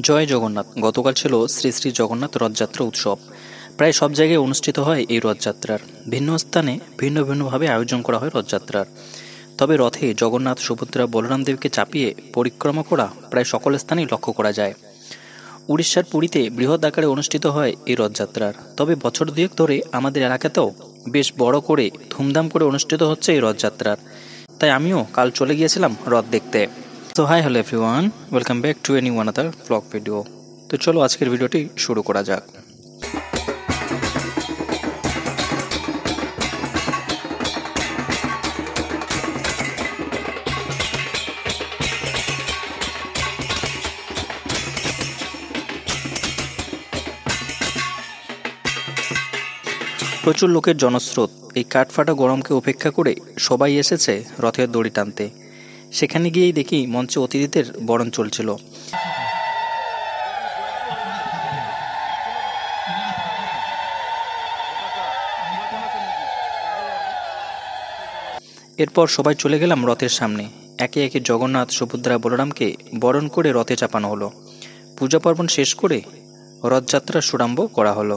জয় জগন্নাথ। গতকাল ছিল শ্রী শ্রী জগন্নাথ রথযাত্রা উৎসব। প্রায় সব জায়গায় অনুষ্ঠিত হয় এই রথযাত্রার। ভিন্ন স্থানে ভিন্ন ভিন্নভাবে আয়োজন করা হয় রথযাত্রার। তবে রথে জগন্নাথ, সুভদ্রা, বলরাম দেবকে চাপিয়ে পরিক্রমা করা প্রায় সকল স্থানেই লক্ষ্য করা যায়। উড়িষ্যার পুরীতে বৃহৎ আকারে অনুষ্ঠিত হয় এই রথযাত্রার। তবে বছর দুয়েক ধরে আমাদের এলাকাতেও বেশ বড় করে ধুমধাম করে অনুষ্ঠিত হচ্ছে এই রথযাত্রার। তাই আমিও কাল চলে গিয়েছিলাম রথ দেখতে। তো hi hello everyone, welcome back to any one other blog video. তো চলো আজকের ভিডিওটি শুরু করা যাক। প্রচুর লোকের জনস্রোত। এই কাঠফাটা গরমকে উপেক্ষা করে সবাই এসেছে রথের দড়ি টানতে। সেখানে গিয়েই দেখি মঞ্চে অতিথিদের বরণ চলছিল। এরপর সবাই চলে গেলাম রথের সামনে। একে একে জগন্নাথ, সুভদ্রা, বলরামকে বরণ করে রথে চাপানো হলো। পূজা পার্বণ শেষ করে রথযাত্রার শুভারম্ভ করা হলো।